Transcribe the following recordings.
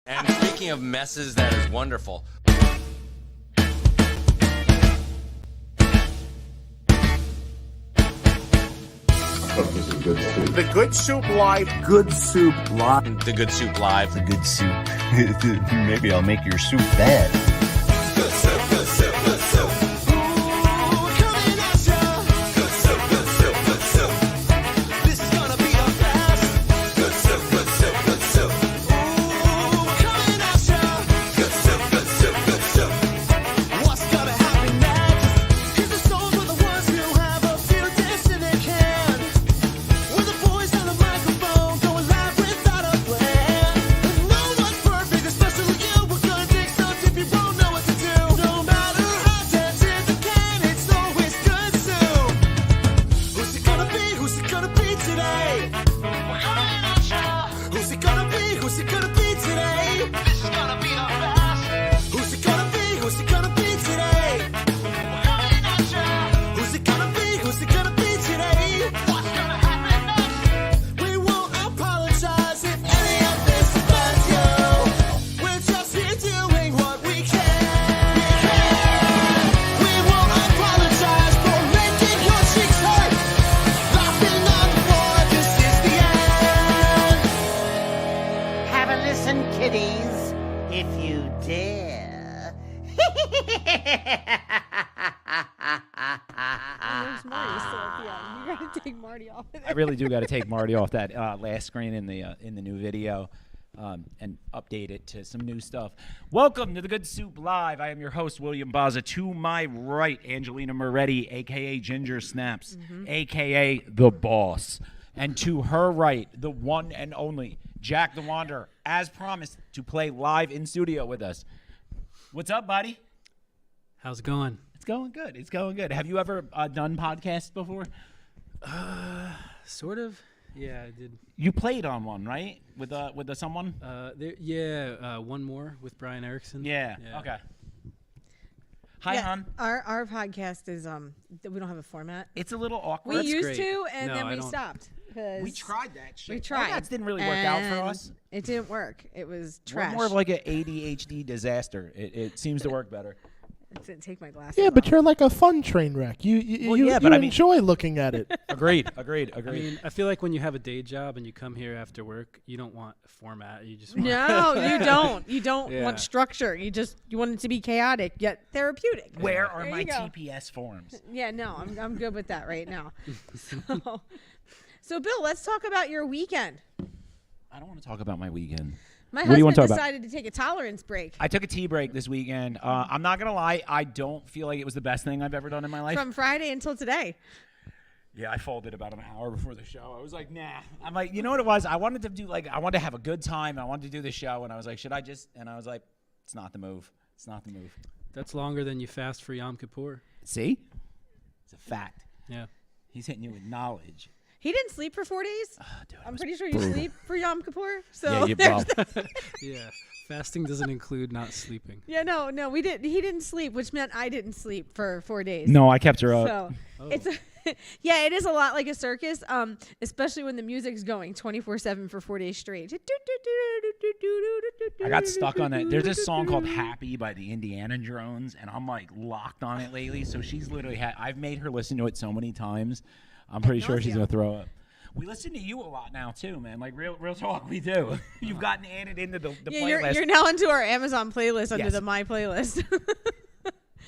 And speaking of messes, that is wonderful. The Good Soup Live. Good Soup Live. The Good Soup Live. The Good Soup. Maybe I'll make your soup bad. Good soup, good soup, good soup. Ooh, coming at ya. Good soup, good soup, good soup. This is gonna be the best. Good soup, good soup, good soup. Ooh, coming at ya. Good soup, good soup, good soup. What's gonna happen next? Here's a song for the ones who have a few discs in their can. With the boys on the microphone, going live without a plan. And no one's perfect, especially you. We're gonna dig stuff if you won't know what to do. No matter how tempted the can, it's always good soup. Who's it gonna be? Who's it gonna be today? We're coming at ya. Who's it gonna be? Who's it gonna be today? This is gonna be the best. Who's it gonna be? Who's it gonna be today? We're coming at ya. Who's it gonna be? Who's it gonna be today? What's gonna happen next? We won't apologize if any of this offends you. We're just here doing what we can. We won't apologize for making your cheeks hurt. Laughing on the floor, this is the end. Have a listen, kiddies, if you dare. Where's Marty still at the end? You gotta take Marty off of I there. really do got to take Marty off that last screen in the new video and update it to some new stuff. Welcome to the Good Soup Live. I am your host, William Baza. To my right, Angelina Moretti, a.k.a. Ginger Snaps, a.k.a. The Boss. And to her right, the one and only Jack the Wanderer, as promised, to play live in studio with us. What's up, buddy? How's it going? It's going good. It's going good. Have you ever done podcasts before? Sort of. Yeah, I did. You played on one, right? With someone? One more with Brian Erickson. Yeah. Okay. Hi, Yeah, hon. our podcast is we don't have a format. It's a little awkward. We That's used great. to, and No, then I we don't- stopped. 'cause We tried that shit. We tried. That didn't really work out for and us. It didn't work. It was We're trash. more of like an ADHD disaster. It seems to work better. I didn't take my glasses Yeah, but off. you're like a fun train wreck. You enjoy looking at it. Agreed. I mean, I feel like when you have a day job and you come here after work, you don't want a format. You just want No, you don't. You don't Yeah. want structure. You want it to be chaotic yet therapeutic. Where are There my you go. TPS forms? Yeah, no, I'm good with that right now. So Bill, let's talk about your weekend. I don't want to talk about my weekend. My What do you husband wanna talk about? decided to take a tolerance break I took a tea break this weekend. I'm not gonna lie. I don't feel like it was the best thing I've ever done in my life. from Friday until today. Yeah, I folded about an hour before the show. I was like, nah. I'm like, you know what it was? I wanted to have a good time. I wanted to do the show, and I was like, should I just? And I was like, it's not the move. It's not the move. That's longer than you fast for Yom Kippur. See? It's a fact. Yeah. He's hitting you with knowledge. He didn't sleep for 4 days. Dude, it I'm was pretty sure you brutal. sleep for Yom Kippur. So Yeah, you there's bum. Yeah. Fasting doesn't include not sleeping. yeah, no, we didn't. He didn't sleep, which meant I didn't sleep for 4 days. No, I kept her up. So Oh. it's yeah, it is a lot like a circus. Especially when the music's going 24/7 for 4 days straight. I got stuck on that. There's this song called Happy by the Indiana Jones, and I'm like locked on it lately. So she's literally I've made her listen to it so many times. I'm pretty sure she's nauseam. gonna throw up. We listen to you a lot now too, man. Like real talk, we do. You've gotten added into the Yeah, playlist. you're now into our Amazon playlist under Yes. the My playlist.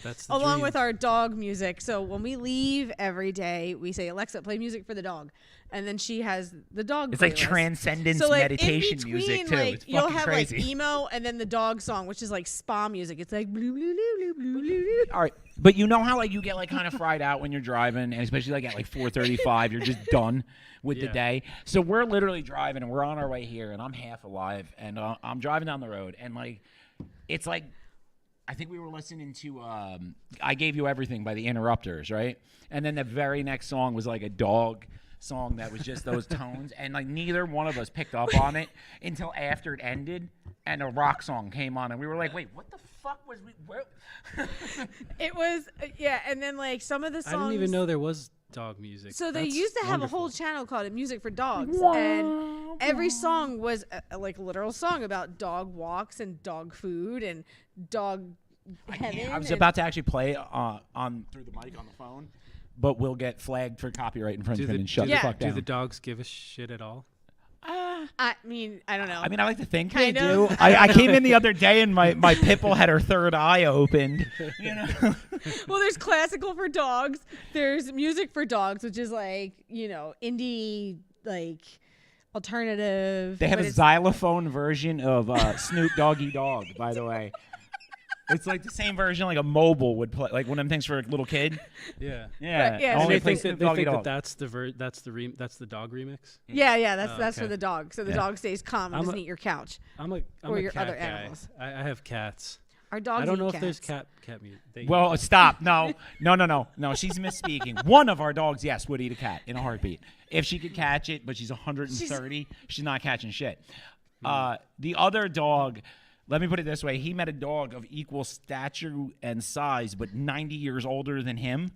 That's the Along dream. with our dog music. So when we leave every day, we say, Alexa, play music for the dog. And then she has the dog It's like playlist. transcendence So like meditation in between, music too. like It's you'll fucking have crazy. like emo and then the dog song, which is like spa music. It's like blue blue blue blue blue blue. All right, but you know how like you get like kind of fried out when you're driving, and especially like at like 4:35, you're just done with the Yeah. day. So we're literally driving, and we're on our way here, and I'm half alive, and I'm driving down the road, and like it's like I think we were listening to I Gave You Everything by the Interrupters, right? And then the very next song was like a dog song that was just those tones, and like neither one of us picked up on it until after it ended, and a rock song came on, and we were like, wait, what the fuck was we where? It was yeah, and then like some of the songs. I didn't even know there was dog music. So they That's used to have wonderful. a whole channel called Music for Dogs, and every song was a like literal song about dog walks and dog food and dog heaven. I was and- about to actually play on through the mic on the phone, but we'll get flagged for copyright infringement and shut the Yeah. fuck down. Do the dogs give a shit at all? I mean, I don't know. I mean, I like to think Kind they of. do. I came in the other day and my pit bull had her third eye opened. You know, Well, there's classical for dogs. There's music for dogs, which is like, indie, like alternative. they have but a it's- xylophone version of Snoop Doggy Dog. By the way, it's like the same version like a mobile would play, like one of them things for a little kid. Yeah. Yeah, Right, yeah, And only they it plays think Snoop that, Doggy they think Dog. that's the dog remix. Yeah, that's for okay. the dog. So the Yeah. dog stays calm and I'm doesn't a- eat your couch. I'm Or a your cat other guy. animals. I have cats. Our dogs I don't eat know cats. if there's cat music. Well, stop. No. She's misspeaking. One of our dogs, yes, would eat a cat in a heartbeat. If she could catch it, but she's 130, she's not catching shit. The other dog, let me put it this way. He met a dog of equal stature and size, but 90 years older than him,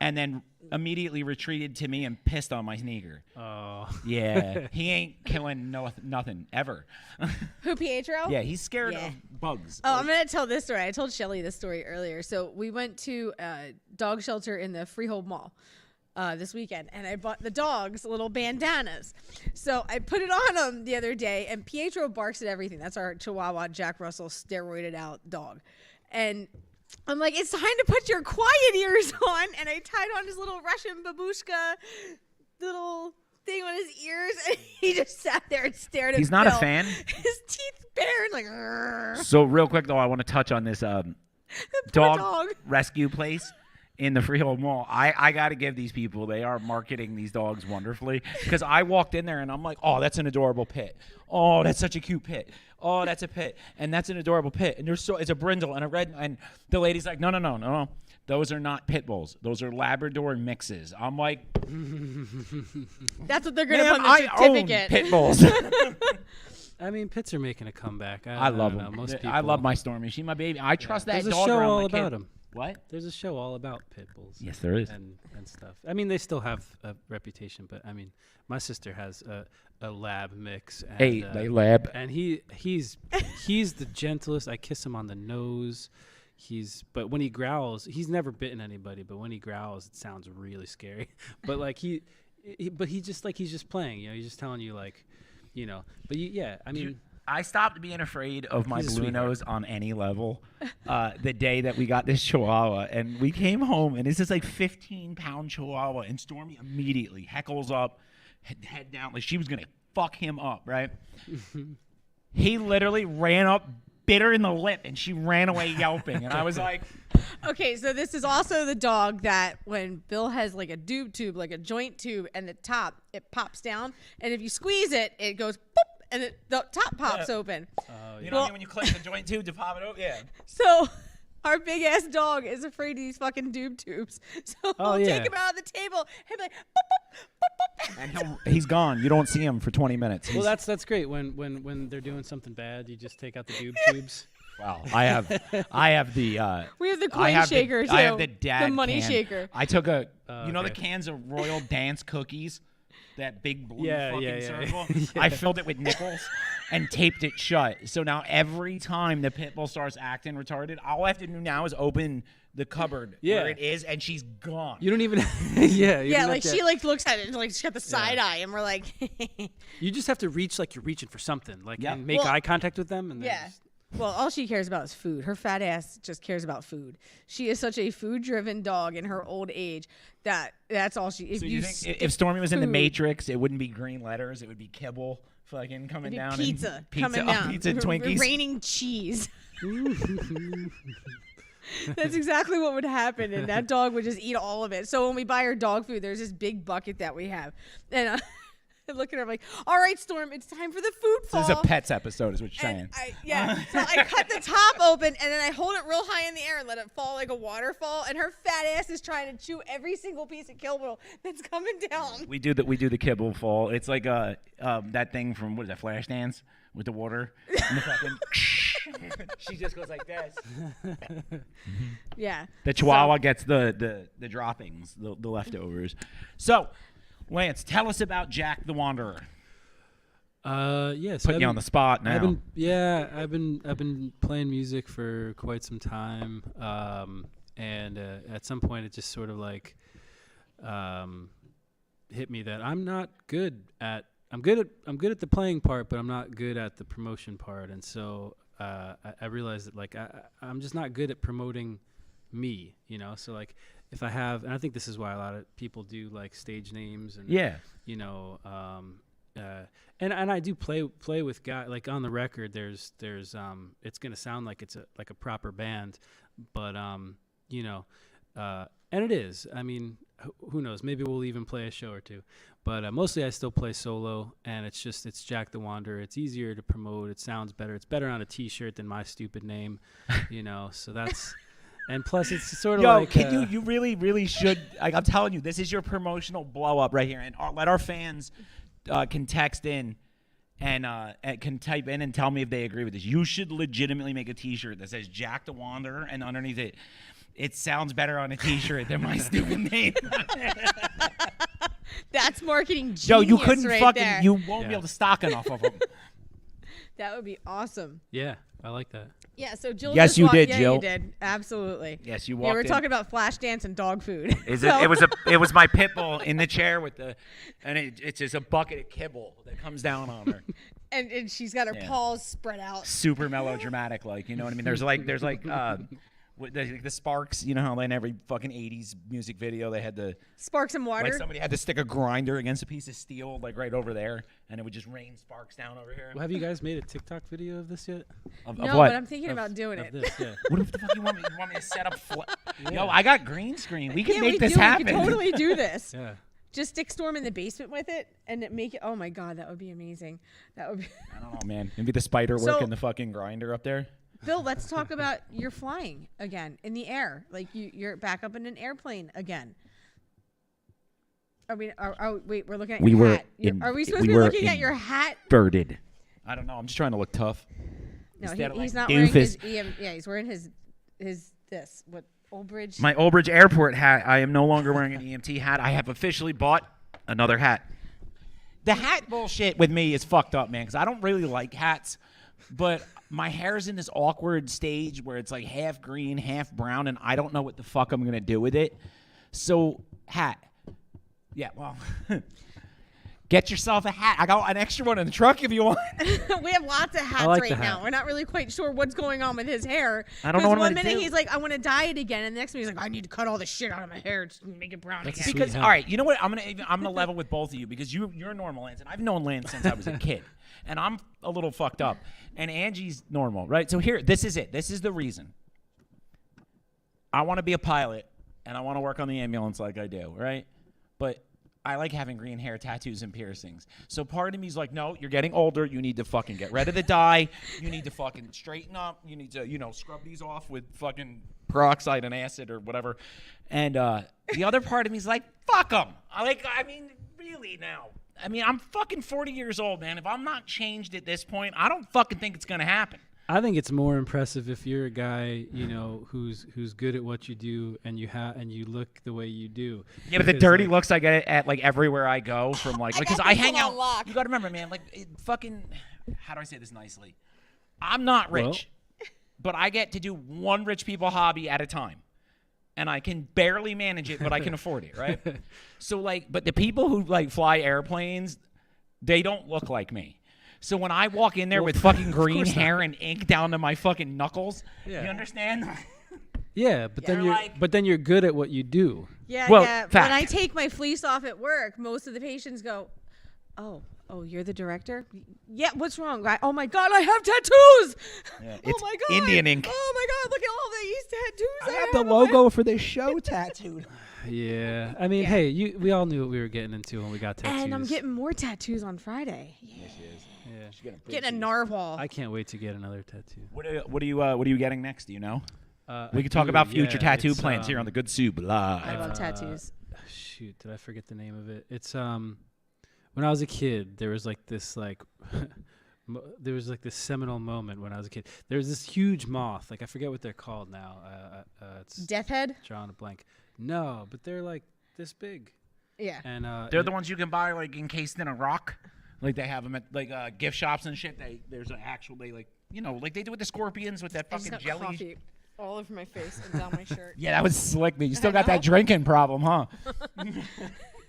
and then immediately retreated to me and pissed on my sneaker. Oh. Yeah. He ain't killing nothing, ever. Who, Pietro? Yeah, he's scared Yeah. of bugs. Oh, I'm going to tell this story. I told Shelly this story earlier. So we went to a dog shelter in the Freehold Mall this weekend, and I bought the dogs little bandanas. So I put it on them the other day, and Pietro barks at everything. That's our Chihuahua Jack Russell steroided out dog. And I'm like, it's time to put your quiet ears on. And I tied on his little Russian babushka little thing on his ears, and he just sat there and stared at He's not a Bill. fan? His teeth bared, like, "Arr." So real quick though, I want to touch on this Poor dog rescue place in the Freehold Mall. I got to give these people, they are marketing these dogs wonderfully, because I walked in there and I'm like, oh, that's an adorable pit. Oh, that's such a cute pit. Oh, that's a pit, and that's an adorable pit, and it's a brindle and a red, and the lady's like, no. Those are not pit bulls. Those are Labrador mixes. I'm like, That's what they're gonna ma'am, put on the I own certificate. pit bulls. I mean, pits are making a comeback. I love don't know, them. most people. I love my Stormy. She's my baby. I trust that There's a dog show around all my kid. about them. What? There's a show all about pit bulls. Yes, there is. And stuff. I mean, they still have a reputation, but I mean, my sister has a lab mix. And, Hey, lab. And he's the gentlest. I kiss him on the nose. But when he growls, he's never bitten anybody. But when he growls, it sounds really scary. But like he's just playing. He's just telling you like, But I mean. I stopped being afraid of my He's a blue sweetheart. nose on any level the day that we got this Chihuahua. And we came home, and it's this like 15-pound Chihuahua, and Stormy immediately heckles up, head down, like she was going to fuck him up, right? He literally ran up, bit her in the lip, and she ran away yelping. And I was like, Okay, so this is also the dog that when Bill has like a doob tube, like a joint tube, and the top, it pops down. And if you squeeze it, it goes boop, and the top pops open. you know what I mean? When you click the joint tube to pop it open? Yeah. So our big ass dog is afraid of these fucking doob tubes. So we'll yeah. take him out of the table and be like, boop, boop, boop, boop. And he's gone. You don't see him for 20 minutes. Well, He's- that's great. When they're doing something bad, you just take out the doob tubes. Wow. I have the We have the I coin have shaker, I have too. the dad The money can. shaker. I took the okay. cans of Royal Dance cookies, that big blue Yeah, fucking yeah, yeah. circle. I filled it with nickels and taped it shut. So now every time the pit bull starts acting retarded, all I have to do now is open the cupboard where Yeah. it is, and she's gone. You don't even. Yeah. You Yeah, don't like have to- she like looks at it and like she's got the side eye, and we're like, You just have to reach like you're reaching for something, like Yeah. and make Well, eye contact with them, and then yeah. just- Well, all she cares about is food. Her fat ass just cares about food. She is such a food-driven dog in her old age that's all she. If So you you think if Stormy was in the food- Matrix, it wouldn't be green letters, it would be kibble fucking coming It'd be down. pizza and coming down. Pizza and Twinkies. Raining cheese. That's exactly what would happen, and that dog would just eat all of it. So when we buy her dog food, there's this big bucket that we have, and I look at her, I'm like, "All right, Storm, it's time for the food fall." This is a pets episode, is what you're saying. And so I cut the top open, and then I hold it real high in the air and let it fall like a waterfall. And her fat ass is trying to chew every single piece of kibble that's coming down. We do the kibble fall. It's like that thing from what is that, Flashdance with the water and the fucking She just goes like this. Yeah. The Chihuahua gets the droppings, the leftovers. So, Lance, tell us about Jack the Wanderer. Yes. Putting you on the spot now. I've been playing music for quite some time, and at some point it just sort of like hit me that I'm not good at. I'm good at the playing part, but I'm not good at the promotion part, and so I realized that like I'm just not good at promoting me, you know. So like if I have, and I think this is why a lot of people do like stage names and you know. And I do play with guys like on the record. There's it's gonna sound like it's a proper band, but you know, and it is. I mean, who knows? Maybe we'll even play a show or two, but mostly I still play solo, and it's Jack the Wanderer. It's easier to promote. It sounds better. It's better on a T-shirt than my stupid name, you know. So that's. And plus, it's sort of like. Can you really should. Like, I'm telling you, this is your promotional blow up right here, and let our fans. Can text in and can type in and tell me if they agree with this. You should legitimately make a T-shirt that says Jack the Wanderer, and underneath it sounds better on a T-shirt than my stupid name. That's marketing genius. Joe, you couldn't right there. you won't be able to stock enough of them. That would be awesome. Yeah, I like that. Yeah, so Jill. Yes, just you walked, did, yeah, Jill. You did absolutely. Yes, you Yeah, walked we're in. talking about flash dance and dog food. It was my pit bull in the chair and it's just a bucket of kibble that comes down on her. and she's got her paws spread out. Super melodramatic, like, you know what I mean? There's like the Sparks, you know how in every fucking 80s music video they had the Sparks and water. like somebody had to stick a grinder against a piece of steel like right over there, and it would just rain sparks down over here. Well, have you guys made a TikTok video of this yet? Of No, what? but I'm thinking about doing it. This, yeah. What if the fuck you want me? You want me to set up? Yo, I got green screen. We can make this We happen. can totally do this. Yeah. Just stick Storm in the basement with it and make it. Oh my god, that would be amazing. That would be. I don't know, man. Maybe the spider So- work in the fucking grinder up there. Bill, let's talk about your flying again in the air. Like you're back up in an airplane again. Wait, we're looking at your hat. Are we supposed to be looking at your hat? Birded. I don't know. I'm just trying to look tough. No, Instead of, he's like, not wearing his doofus. EM. Yeah, he's wearing his what Old Bridge. My Old Bridge Airport hat. I am no longer wearing an EMT hat. I have officially bought another hat. The hat bullshit with me is fucked up, man, because I don't really like hats, but my hair's in this awkward stage where it's like half green, half brown, and I don't know what the fuck I'm going to do with it. So, hat. Yeah, well, get yourself a hat. I got an extra one in the truck if you want. We have lots of hats like right the hat. now. We're not really quite sure what's going on with his hair. I don't know what I'm one gonna minute do. he's like, I want to dye it again, and the next minute he's like, I need to cut all the shit out of my hair to make it brown again. Sweet Because hat. all right, you know what? I'm gonna level with both of you because you're normal, Lance, and I've known Lance since I was a kid, and I'm a little fucked up, and Angie's normal, right? So here, this is it. This is the reason. I want to be a pilot, and I want to work on the ambulance like I do, right? But I like having green hair, tattoos, and piercings. So part of me's like, no, you're getting older. You need to fucking get rid of the dye. You need to fucking straighten up. You need to, scrub these off with fucking peroxide and acid or whatever. And the other part of me's like, fuck them. Really now. I mean, I'm fucking 40 years old, man. If I'm not changed at this point, I don't fucking think it's going to happen. I think it's more impressive if you're a guy, who's good at what you do and you look the way you do. Yeah, but the Because, dirty like, looks I get at like everywhere I go from like because got I this hang one out. on lock. You got to remember, man. Like fucking, how do I say this nicely? I'm not rich, but I get to do one rich people hobby at a time, and I can barely manage it, but I can afford it, right? So like, but the people who like fly airplanes, they don't look like me. So when I walk in there with fucking green hair and ink down to my fucking knuckles, you understand? Yeah, but then You're you're good at what you do. Yeah, Well, yeah. fact. When I take my fleece off at work, most of the patients go, oh, you're the director? Yeah, what's wrong? Oh my God, I have tattoos! Yeah, Oh it's my God. Indian ink. Oh my God, look at all these tattoos I have on the my- logo for this show tattooed. Yeah, I mean, hey, we all knew what we were getting into when we got tattoos. And I'm getting more tattoos on Friday. Yeah. Getting a narwhal. I can't wait to get another tattoo. What are you getting next? Do you know? We can talk about future tattoo plans here on the Good Soup Live. I love tattoos. Shoot, did I forget the name of it? It's when I was a kid, there was like this like there was like this seminal moment when I was a kid. There was this huge moth. Like I forget what they're called now. It's Death Head? drawing a blank. No, but they're like this big. Yeah. And They're the ones you can buy like encased in a rock. Like they have them at like gift shops and shit. There's an actual like like they do with the scorpions with that I just fucking got jelly. coffee all over my face and down my shirt. Yeah, that was slick, man. You still got that drinking problem, huh?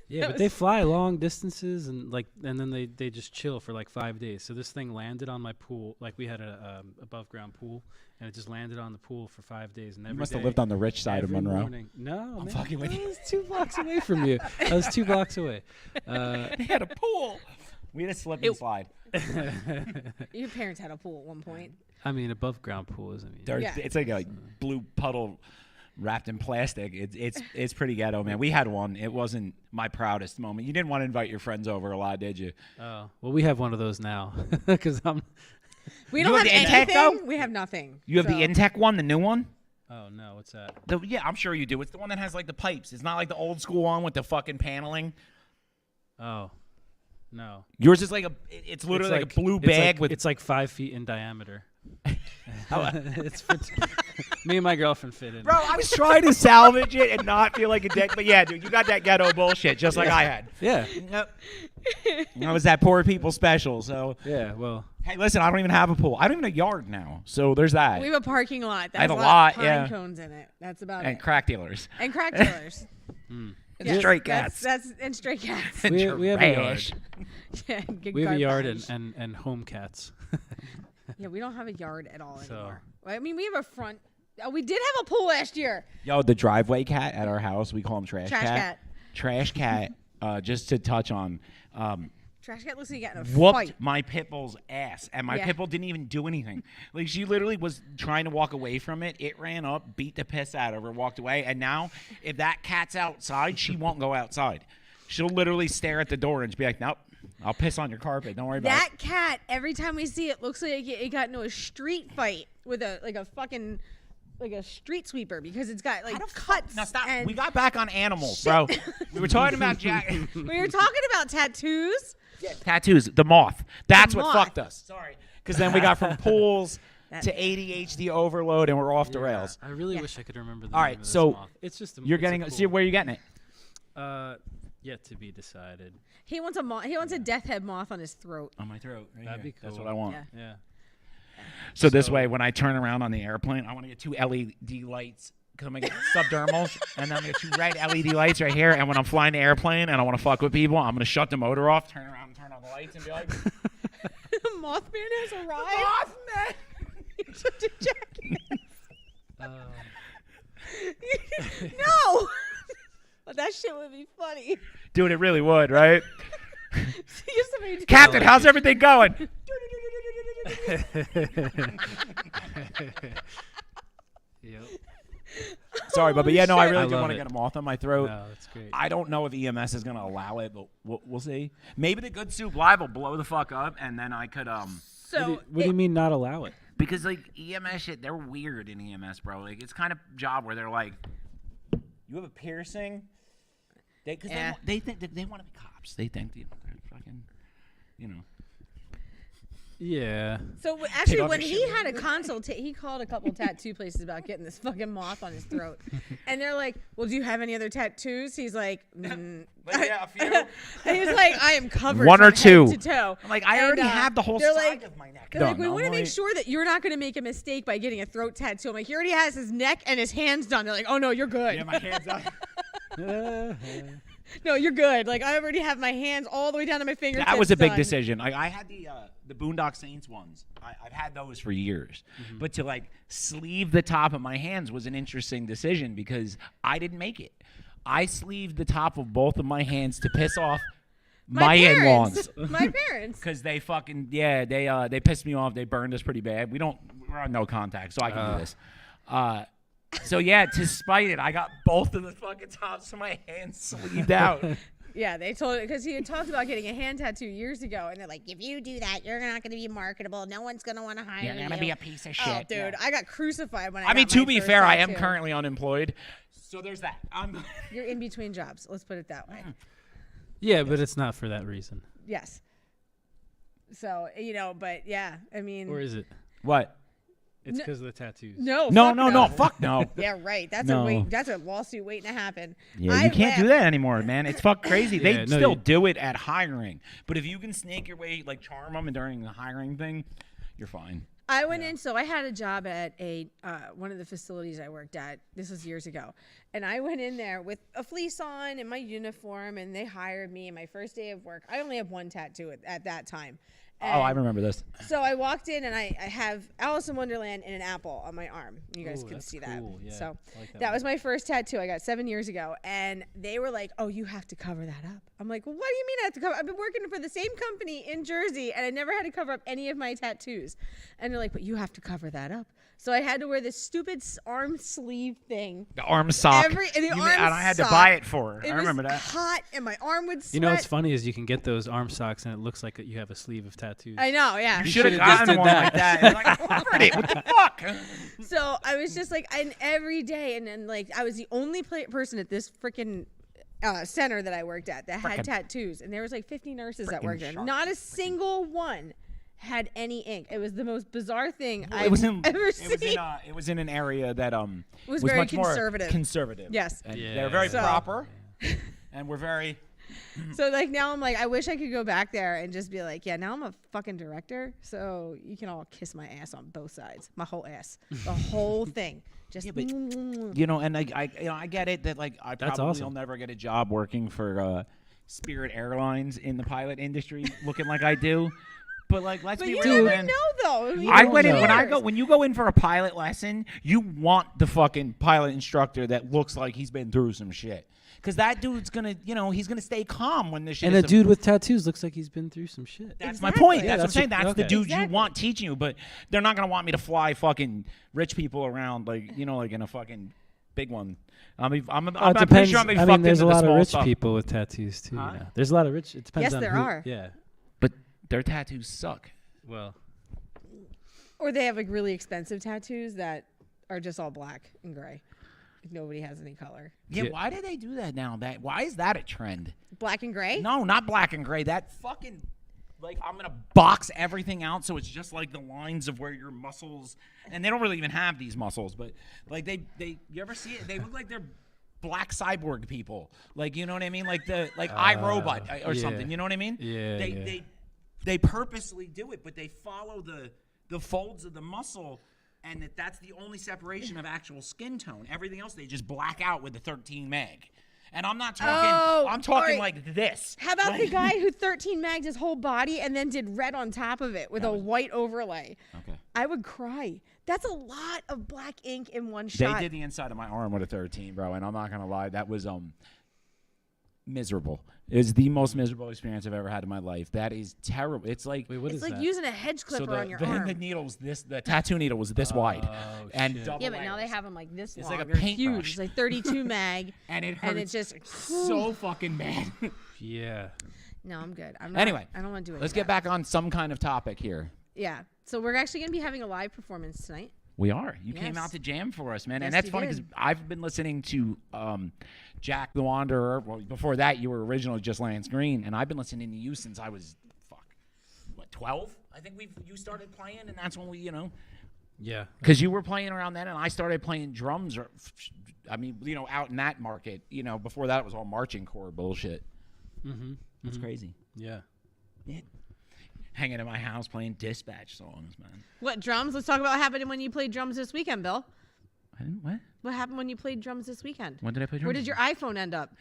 Yeah, but they fly long distances and then they just chill for like 5 days. So this thing landed on my pool. Like we had a above ground pool, and it just landed on the pool for 5 days. And You every must have day, lived on the rich side of every Monroe. morning- No, man, fucking with I you. was 2 blocks away from you. I was 2 blocks away. They had a pool. We had a slip and slide. Your parents had a pool at one point. I mean, above ground pool isn't. There's- Yeah. It's like a blue puddle wrapped in plastic. It's pretty ghetto, man. We had one. It wasn't my proudest moment. You didn't want to invite your friends over a lot, did you? Oh, well, we have one of those now because I'm. We You don't have have the Intech, anything. though? We have nothing. You have so. the Intech one, the new one? Oh no, what's that? Yeah, I'm sure you do. It's the one that has like the pipes. It's not like the old school one with the fucking paneling. Oh, no. Yours is like it's literally like a blue bag with. It's like 5 feet in diameter. It's for me and my girlfriend fit in. Bro, I was trying to salvage it and not feel like a dick, but yeah, dude, you got that ghetto bullshit just like I had. Yeah. Yep. I was that poor people special, so. Yeah. Well. Hey, listen, I don't even have a pool. I don't even have a yard now, so there's that. We have a parking lot. That I have has a lot lot, of pine yeah. cones in it. That's about And it. crack dealers. And crack dealers. And Yes, stray cats. That's and stray cats. And We have a yard. trash. Yeah, good We have a yard garbage. and home cats. Yeah, we don't have a yard at all So- anymore. I mean, we have a front. Oh, we did have a pool last year. Yo, the driveway cat at our house, we call him Trash Trash cat. Trash cat, just to touch on, Trash cat looks like he got in a whooped fight. my pit bull's ass, and my Yeah. pit bull didn't even do anything. Like, she literally was trying to walk away from it. It ran up, beat the piss out of her, walked away, and now if that cat's outside, she won't go outside. She'll literally stare at the door and just be like, nope, I'll piss on your carpet. Don't worry about That it. cat, every time we see it, looks like it got into a street fight with a fucking street sweeper because it's got like cuts. Now stop. And We got back on animals, bro. We were talking about Jack. we were talking about tattoos. Tattoos, the moth. That's The what moth. fucked us. Sorry. Because then we got from pools to ADHD overload, and we're off the rails. I really Yeah. wish I could remember the All name right, of this so moth. It's just You're it's getting. a See, cool- where are you getting it? Yet to be decided. He wants a he wants a death head moth on his throat. On my throat. Right That'd here. be That's cool. what I want. Yeah. Yeah. So this So- way, when I turn around on the airplane, I want to get 2 LED lights. Because I'm going to get subdermals, and then I'm going to get 2 red LED lights right here. And when I'm flying the airplane and I want to fuck with people, I'm going to shut the motor off, turn around and turn on the lights, and be like, Mothman has arrived. Mothman! You're such a jackass. No. But that shit would be funny. Dude, it really would, right? See if somebody just- Captain, how's everything going? Yep. Sorry, but yeah, no, I shit. really I do love want to it. get a moth on my throat. No, that's great. I don't know if EMS is going to allow it, but we'll see. Maybe the Good Soup Live will blow the fuck up, and then I could So What do you mean not allow it? because like EMS shit, they're weird in EMS, bro. Like it's kind of job where they're like, you have a piercing, because Yeah. they think that they want to be cops. They think they're fucking, you know. Yeah. So actually, on when the he shit. had a consult, he called a couple tattoo places about getting this fucking moth on his throat, and they're like, "Well, do you have any other tattoos?" He's like, Yeah, a few. and he's like, "I am covered One or from two. head to toe." I'm like, I And, already have the whole they're side like- of my neck They're done. like, we I'm want to make like- sure that you're not going to make a mistake by getting a throat tattoo. I'm like, he already has his neck and his hands done. They're like, oh no, you're good. Yeah, my hands up. No, you're good. Like I already have my hands all the way down to my fingertips. That was a big done. decision. Like I had the Boondock Saints ones. I've had those for years, but to like sleeve the top of my hands was an interesting decision because I didn't make it. I sleeved the top of both of my hands to piss off my in-laws. My parents. Because they fucking they pissed me off. They burned us pretty bad. We're on no contact, so I can do this. So yeah, to spite it, I got both of the fucking tops of my hands sleeved out. Yeah, they told it because he had talked about getting a hand tattoo years ago, and they're like, if you do that, you're not going to be marketable. No one's going to want to hire you. You're gonna be a piece of Oh, shit. dude, Yeah. I got crucified when I. I mean, got to my be first fair, I am tattoo. currently unemployed, so there's that. You're in between jobs. Let's put it that way. Yeah, but it's not for that reason. Yes. So, but yeah, I mean. Or is it? What? It's because of the tattoos. No, no, fuck no. Yeah, right. That's No. that's a lawsuit waiting to happen. Yeah, you can't do that anymore, man. It's fuck crazy. They Yeah, no, still you- do it at hiring, but if you can snake your way, like charm them during the hiring thing, you're fine. I went in, so I had a job at a one of the facilities I worked at. This was years ago. And I went in there with a fleece on and my uniform, and they hired me. And my first day of work, I only have one tattoo at that time. Oh, I And remember this. So I walked in, and I have Alice in Wonderland and an apple on my arm. You guys Ooh, can that's see cool. that. Yeah, So I like that that one. was my first tattoo. I got 7 years ago. And they were like, oh, you have to cover that up. I'm like, well, what do you mean I have to cover? I've been working for the same company in Jersey, and I never had to cover up any of my tattoos. And they're like, but you have to cover that up. So I had to wear this stupid arm sleeve thing. The arm sock. And and I had to buy it for her. It I remember was that. hot, and my arm would sweat. You know what's funny is you can get those arm socks and it looks like you have a sleeve of tattoos. I know, yeah. You should have should've just gotten did one that. like that. It's like, I covered it. What the fuck? So I was just like, and every day, and then like I was the only person at this freaking center that I worked at that had tattoos, and there was like 50 nurses that worked there. Not a single one had any ink. It was the most bizarre thing I've ever seen. It was in an area that was very much more conservative. Conservative. Yes. And Yeah. they're very So- proper, and we're very. So like now I'm like, I wish I could go back there and just be like, yeah, now I'm a fucking director, so you can all kiss my ass on both sides, my whole ass, the whole thing. Just but and I get it that like I That's probably awesome. will never get a job working for Spirit Airlines in the pilot industry, looking like I do. But like, let's but be you real, never man. know though. You I don't went in know. when you go in for a pilot lesson, you want the fucking pilot instructor that looks like he's been through some shit. Because that dude's gonna, he's gonna stay calm when this shit. And is a dude with tattoos looks like he's been through some shit. That's my Exactly. point. Yeah, That's what I'm saying. that's That's the okay. dude Exactly. you want teaching you, but they're not gonna want me to fly fucking rich people around like like in a fucking big one. I'm It pretty depends. sure I'm gonna be I fucked mean, there's a into the lot of small rich stuff. people with tattoos too. Huh? You know? There's a lot of rich. It depends Yes, on there who. are. Yeah. But their tattoos suck. Well, Or they have like really expensive tattoos that are just all black and gray. Like, nobody has any color. Yeah, Yeah. why do they do that now? Why is that a trend? Black and gray? No, not black and gray. That fucking like I'm gonna box everything out so it's just like the lines of where your muscles, and they don't really even have these muscles, but like they you ever see it? They look like they're black cyborg people. Like, you know what I mean? Like the iRobot or yeah. something. You know what I mean? Yeah, yeah. They purposely do it, but they follow the folds of the muscle. And that's the only separation of actual skin tone. Everything else they just black out with the 13 meg. And I'm not talking. Oh, I'm talking all right. like this. How about the Like- guy who 13 magged his whole body and then did red on top of it with a white overlay? Okay. I would cry. That's a lot of black ink in one They shot. did the inside of my arm with a 13, bro, and I'm not gonna lie, that was miserable. It was the most miserable experience I've ever had in my life. That is terrible. It's like wait, what It's is like that? using a hedge clipper on your arm. the needle was the tattoo needle was this wide, and shit. double Yeah, but now they layers. have them like this It's long. like a They're huge. paintbrush. It's like 32 mag. and it hurts and it's just so fucking bad. Yeah. No, I'm good. I'm not, Anyway, I don't want to do it. let's get back on some kind of topic here. Yeah. So we're actually going to be having a live performance tonight. We are. You came Yes. out to jam for us, man. Yes, And that's you funny because did. I've been listening to Jack the Wanderer. Well, before that, you were originally just Lance Green. And I've been listening to you since I was, 12? I think you started playing, and that's when we, Yeah. because you were playing around then, and I started playing drums. Out in that market. Before that, it was all marching corps bullshit. Mm-hmm. That's crazy. Yeah. Yeah. Hanging in my house playing dispatch songs, man. What drums? Let's talk about what happened when you played drums this weekend, Bill. I didn't, what? What happened when you played drums this weekend? When did I play drums? Where did your iPhone end up?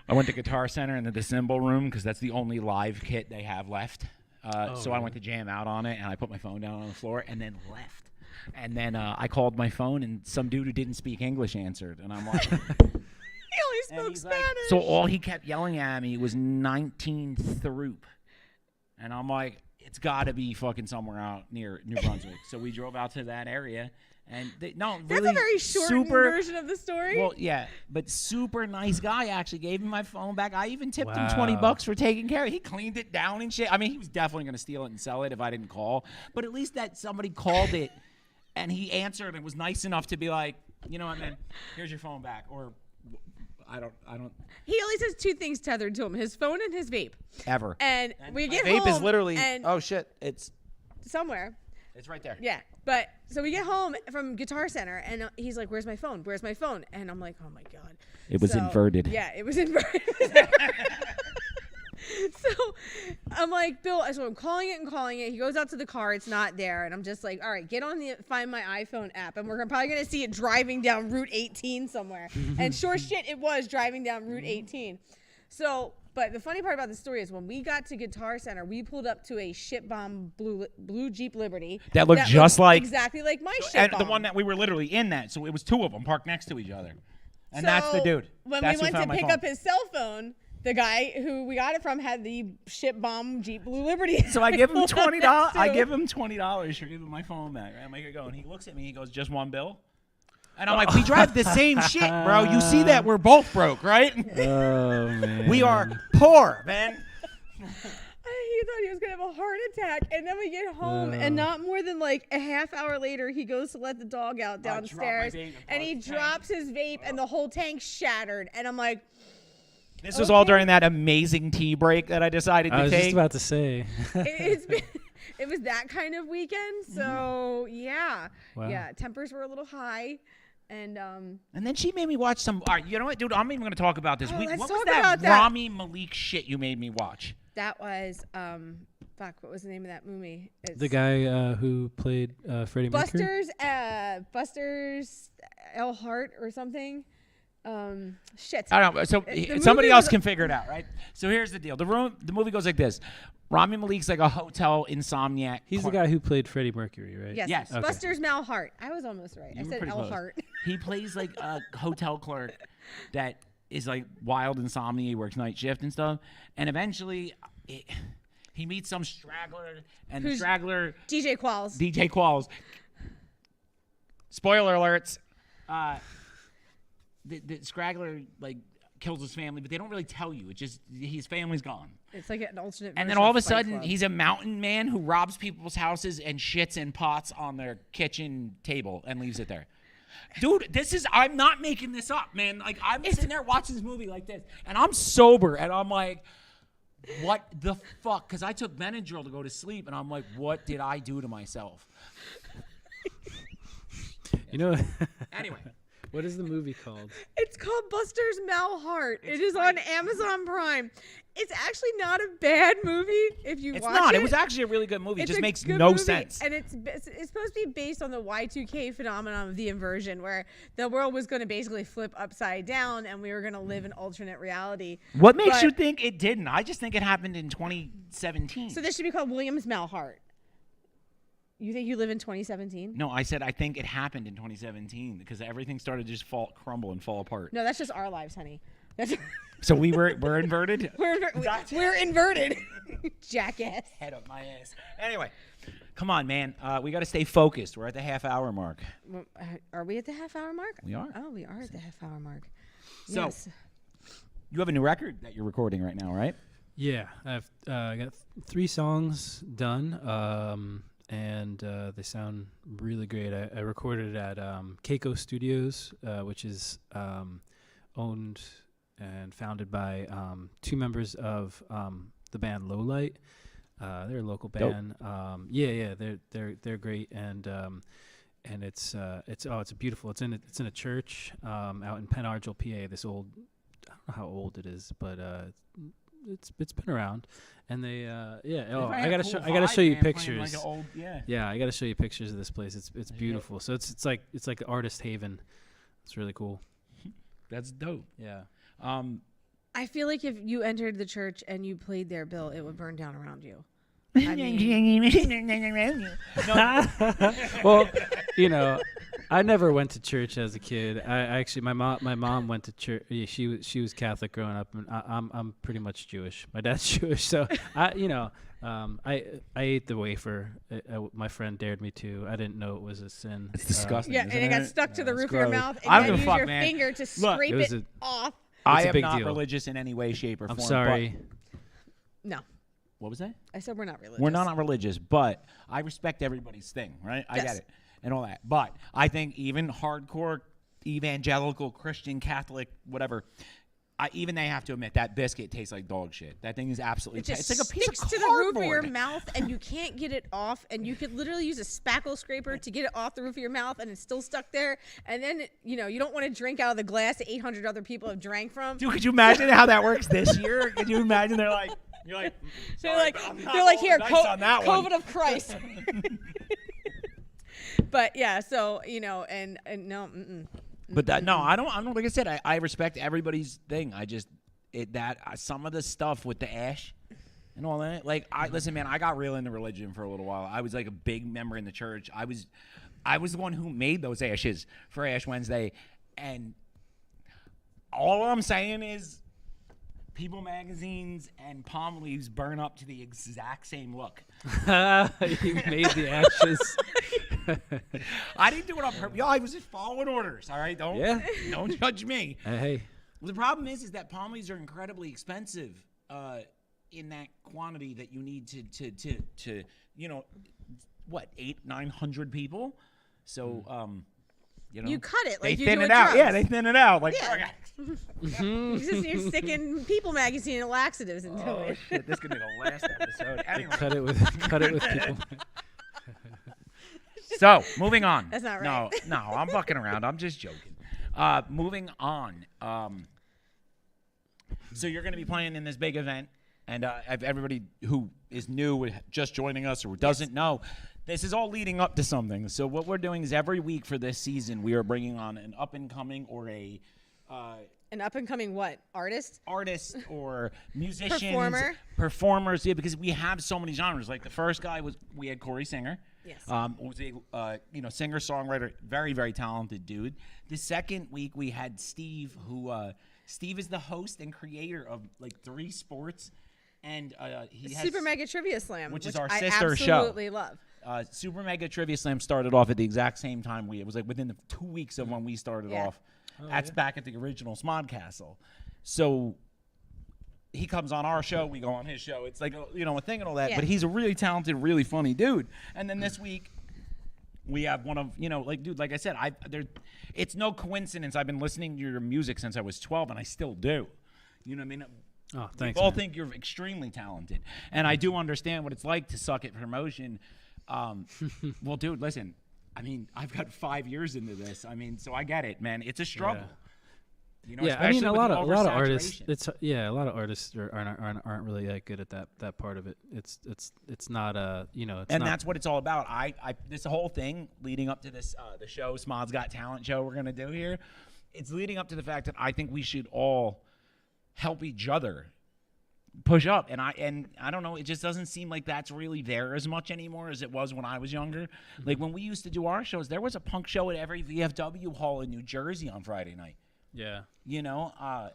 I went to Guitar Center into the cymbal room because that's the only live kit they have left. So I went to jam out on it, and I put my phone down on the floor and then left. And then I called my phone, and some dude who didn't speak English answered. And I'm like... He only and spoke he's like- Spanish. so all he kept yelling at me was 19 Throop. And I'm like, it's got to be fucking somewhere out near New Brunswick. So we drove out to that area. And That's really a very shortened version of the story. Well, yeah, but super nice guy actually gave me my phone back. I even tipped him Wow. $20 for taking care of it. He cleaned it down and shit. I mean, he was definitely going to steal it and sell it if I didn't call. But at least that somebody called it and he answered and was nice enough to be like, you know what, man, here's your phone back. Or I don't He always has 2 things tethered to him: his phone and his vape. ever. And we My get vape home. is literally. and Oh shit! It's somewhere. right there. Yeah. But so we get home from Guitar Center, and he's like, "Where's my phone? Where's my phone?" And I'm like, "Oh my god." It was inverted. Yeah, it was inverted. So I'm like, Bill, so I'm calling it. He goes out to the car. It's not there. And I'm just like, all right, get on the Find My iPhone app. And we're probably going to see it driving down Route 18 somewhere. And sure shit, it was driving down Route 18. So, but the funny part about the story is when we got to Guitar Center, we pulled up to a shit bomb blue Jeep Liberty. That looked just like. Exactly like my shit And bomb. the one that we were literally in that. So it was 2 of them parked next to each other. And that's the dude. When That's we who went to found my pick phone. up his cell phone, the guy who we got it from had the shit bomb Jeep Blue Liberty. So I give him pulled up $20. next to I him. give him $20 for giving my phone back. I make it go, and he looks at me. He goes, "Just one bill." And I'm like, "We drive the same shit, bro. You see that we're both broke, right? Oh man. We are poor, man." He thought he was gonna have a heart attack, and then we get home, and not more than like a half hour later, he goes to let the dog out downstairs, vape and he across the tank. drops his vape, and the whole tank shattered. And I'm like, This was all during that amazing tea break that I decided to I was take. just about to say. it was that kind of weekend. So yeah, Wow. yeah, tempers were a little high, and And then she made me watch some. All right, you know what, dude? I'm even going to talk about this. Oh, let's what talk was that about that. Rami Malek shit you made me watch? that was fuck, what was the name of that movie? It's The guy who played Freddie Mercury. Busters L. Hart or something. Shit. I don't know. So The somebody movie else was- can figure it out, right? So here's the deal. The movie goes like this. Rami Malek's like a hotel insomniac. He's the guy who played Freddie Mercury, right? Yes. Yes. Okay. Busters Mal Hart. I was almost right. I You were said pretty L. close. Hart. He plays like a hotel clerk that is like wild insomnia. He works night shift and stuff. And eventually he meets some straggler, and the Who's- straggler, DJ Qualls. DJ Qualls. Spoiler alerts. The straggler like kills his family, but they don't really tell you. It just his family's gone. It's like an alternate. And then version all of a Fight sudden, Club. he's a mountain man who robs people's houses and shits in pots on their kitchen table and leaves it there. Dude, I'm not making this up, man. Like, I'm sitting there watching this movie like this, and I'm sober, and I'm like, what the fuck? Because I took Benadryl to go to sleep, and I'm like, what did I do to myself? You know. Anyway. What is the movie called? It's called Busters Mal Hart. It is on Amazon Prime. It's actually not a bad movie if you It's watch not. it. It was actually a really good movie. It It's just a makes good no movie, sense. and it's supposed to be based on the Y2K phenomenon of the inversion, where the world was going to basically flip upside down, and we were going to live in alternate reality. What makes But- you think it didn't? I just think it happened in 2017. So this should be called Williams Mal Hart. You think you live in 2017? No, I said I think it happened in 2017 because everything started to just crumble and fall apart. No, that's just our lives, honey. That's So we're inverted. we're inverted, jackass. Head up my ass. Anyway, come on, man. We got to stay focused. We're at the half-hour mark. Well, are we at the half-hour mark? We are. Oh, we are at the half-hour mark. So- Yes. You have a new record that you're recording right now, right? Yeah, I've got 3 songs done, and they sound really great. I recorded it at Keiko Studios, which is owned and founded by 2 members of the band Lowlight. They're a local band. They're great, and it's beautiful. It's in a church out in Penn Argyll, PA. This old, I don't know how old it is, but it's been around. And they I gotta show you pictures. Yeah, I gotta show you pictures of this place. It's beautiful. So it's like an artist haven. It's really cool. That's dope. Yeah. I feel like if you entered the church and you played there, Bill, it would burn down around you. Well, I never went to church as a kid. I actually, my mom went to church. Yeah, she was Catholic growing up, and I'm pretty much Jewish. My dad's Jewish, so I ate the wafer. My friend dared me to. I didn't know it was a sin. It's disgusting. Yeah, and it got stuck to the roof of your gross. mouth, and I you don't had to give use a your fuck, man. finger to Look, scrape it was it off. I It's a am big not deal. religious in any way, shape, or form. I'm sorry. No, What was that? I said we're not religious. We're not religious, but I respect everybody's thing, right? I Yes. get it and all that. But I think even hardcore evangelical Christian Catholic whatever even they have to admit that biscuit tastes like dog shit. That thing is absolutely. It just It's like a piece of sticks to cardboard. the roof of your mouth, and you can't get it off. And you could literally use a spackle scraper to get it off the roof of your mouth, and it's still stuck there. And then you don't want to drink out of the glass that 800 other people have drank from. Dude, could you imagine how that works this year? Could you imagine? You're like, They're like, here, nice on that one." COVID of Christ. But yeah, so and no. But I don't. Like I said, I respect everybody's thing. I just some of the stuff with the ash and all that. Like, listen, man, I got real into religion for a little while. I was like a big member in the church. I was the one who made those ashes for Ash Wednesday, and all I'm saying is, People magazines and palm leaves burn up to the exact same look. You made the ashes. I didn't do it on purpose. Yo, I was just following orders. All right, don't judge me. Hey. The problem is that palm leaves are incredibly expensive in that quantity that you need to 800-900 people. So you cut it like they you thin do it with out. drugs. Yeah, they thin it out. Like, You're sticking People magazine and laxatives into it. Shit, this could be the last episode. Anyway. Cut it with people. So, moving on. That's not right. No, I'm fucking around. I'm just joking. Moving on. So you're going to be playing in this big event, and everybody who is new, just joining us, or doesn't know, this is all leading up to something. So what we're doing is every week for this season, we are bringing on an up-and-coming or an up-and-coming what? Artist or musicians. Performers, yeah, because we have so many genres. Like the first guy we had Corey Singer. Yes. Was a singer-songwriter, very, very talented dude. The second week we had Steve, who Steve is the host and creator of like 3 sports, and he has Super Mega Trivia Slam, which is our sister I show. absolutely love. Super Mega Trivia Slam started off at the exact same time it was like within the 2 weeks of when we started off. That's back at the original SMOD Castle. So he comes on our show, we go on his show. It's like a thing and all that. Yeah. But he's a really talented, really funny dude. And then this week we have one of like I said, it's no coincidence. I've been listening to your music since I was 12, and I still do. You know what I mean? Oh, thanks. We all man. think you're extremely talented, and I do understand what it's like to suck at promotion. Well, dude, listen. I mean, I've got 5 years into this. I mean, so I get it, man. It's a struggle. Yeah, I mean, a lot of artists. oversaturation. A lot of artists aren't really that good at that part of it. It's not That's what it's all about. This whole thing leading up to this the show, SMODS Got Talent show we're gonna do here. It's leading up to the fact that I think we should all help each other push up, and I don't know, it just doesn't seem like that's really there as much anymore as it was when I was younger. Like when we used to do our shows, there was a punk show at every VFW hall in New Jersey on Friday night. Yeah. I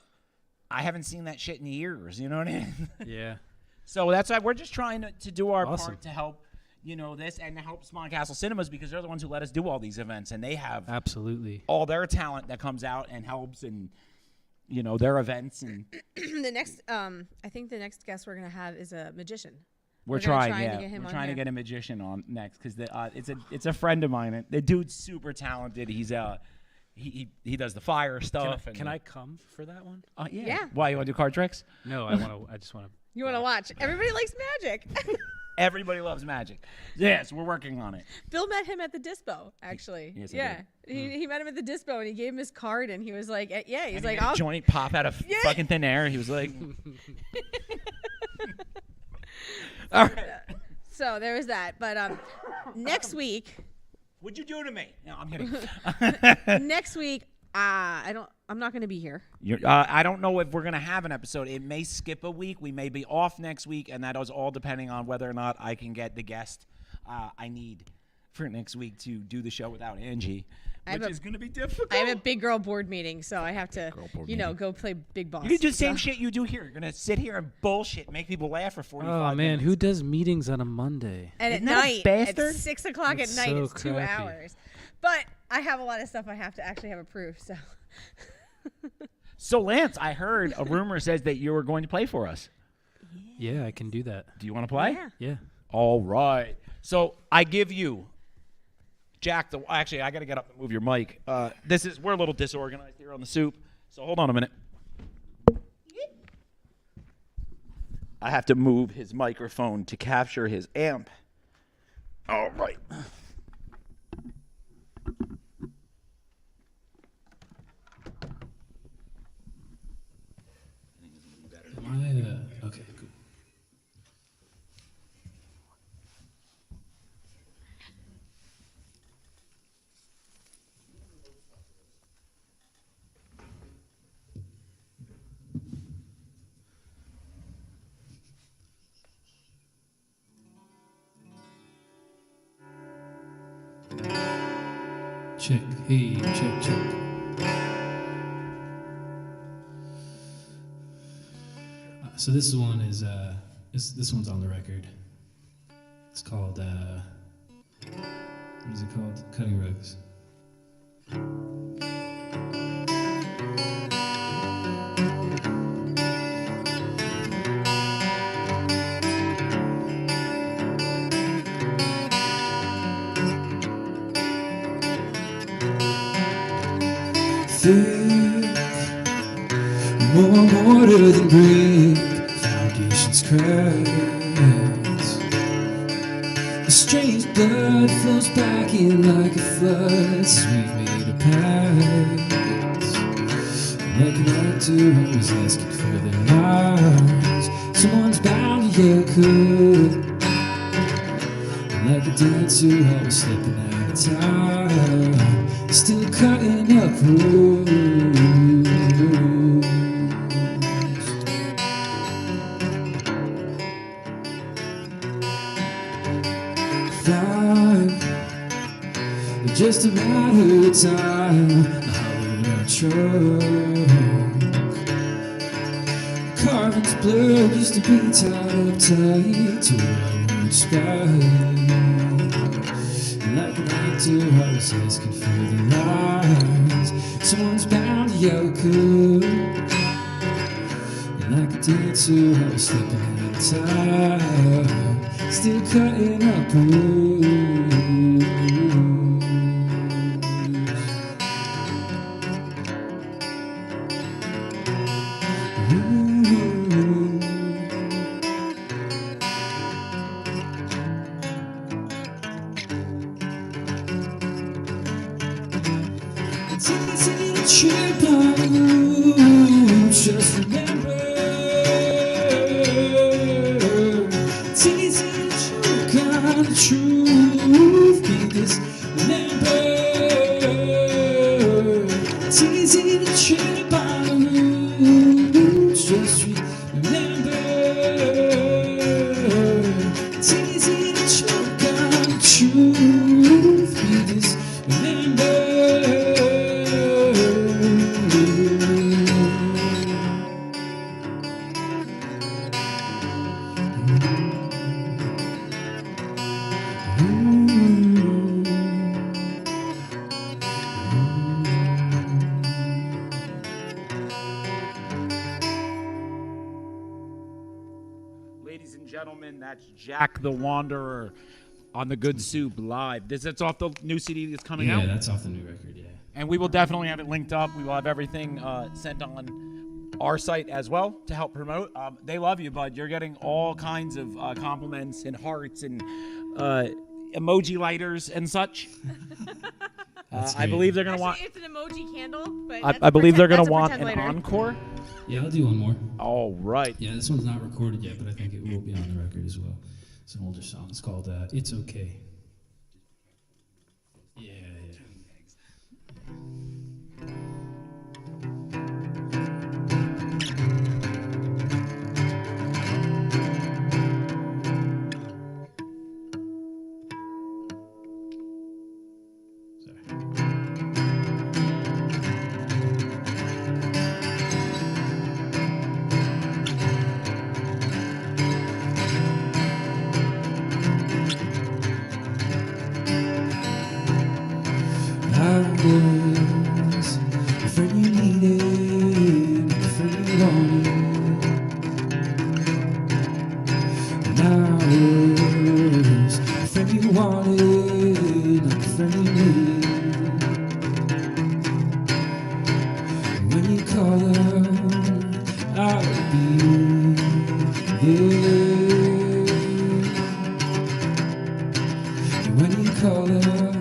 haven't seen that shit in years. You know what I mean? Yeah. So that's why we're just trying to do our Awesome. part to help, this and to help SMOD Castle Cinemas, because they're the ones who let us do all these events, and they have Absolutely. all their talent that comes out and helps, and their events. And The next, I think the next guest we're gonna have is a magician. we're trying trying to get him we're on trying to here. get a magician on next, because it's a friend of mine. The dude's super talented. He's he does the fire stuff. Can I come for that one? Yeah. Yeah. Why, you want to do card tricks? No, I just want to. You want to watch? Everybody likes magic. Everybody loves magic. Yes, we're working on it. Bill met him at the dispo, actually. Yes, I yeah, he met him at the dispo, and he gave him his card, and he was like, "Yeah." He's And like, he made a "I'll." joint pop out of fucking thin air. He was like, all right. So there was that. But next week, What'd you do to me? No, I'm kidding. next week, I'm not going to be here. I don't know if we're going to have an episode. It may skip a week. We may be off next week, and that is all depending on whether or not I can get the guest I need for next week to do the show without Angie, which is going to be difficult. I have a big girl board meeting, so I have to, go play big boss. You can do the same shit you do here. You're going to sit here and bullshit, make people laugh for 45 Oh man, minutes. who does meetings on a Monday? And Isn't at that a night, bastard? at 6 o'clock That's at night, so it's 2 crappy. hours. But I have a lot of stuff I have to actually have approved, so. So, Lance, I heard a rumor says that you were going to play for us. Yeah, I can do that. Do you want to play? Yeah. Yeah. All right. So I give you, Jack. Actually, I got to get up and move your mic. We're a little disorganized here on the soup. So hold on a minute. I have to move his microphone to capture his amp. All right. Okay, cool. Check, hey, check. So this one is this one's on the record. It's called what is it called? Cutting Rugs. Thick, more mortar than brick, foundations cracked. A strange blood flows back in like a flood, so we've made a pact. Like an actor always asking for their lines, someone's bound to yell cut. Like a dancer always slipping out of time, still cutting up rules. Fine, just a matter of time. I hollowed out trunk, carving's blurred, used to be tied up tight to what I would spy. Like an actor, I was asking for the lines, someone's bound to yell good. Like a dancer, I was slipping out of time, still cutting up rules. It's easy to trip on the roof, just remember. It's easy to choke on the truth, because remember. It's easy to trip on the roof, just remember. It's easy to choke on the truth, because remember. Ladies and gentlemen, that's Jack the Wanderer on the Good Soup Live. That's off the new CD that's coming out. Yeah, that's off the new record, yeah. And we will definitely have it linked up. We will have everything sent on our site as well to help promote. They love you, bud. You're getting all kinds of compliments and hearts and emoji lighters and such. I believe they're going to want... It's an emoji candle, but I believe they're going to want an encore. Yeah, I'll do one more. All right. Yeah, this one's not recorded yet, but I think it will be on the record as well. It's an older song. It's called It's Okay. Yeah. I was the friend you needed, the friend you wanted. And I was the friend you wanted, not the friend you needed. When you call out, I'll be there. when you call her.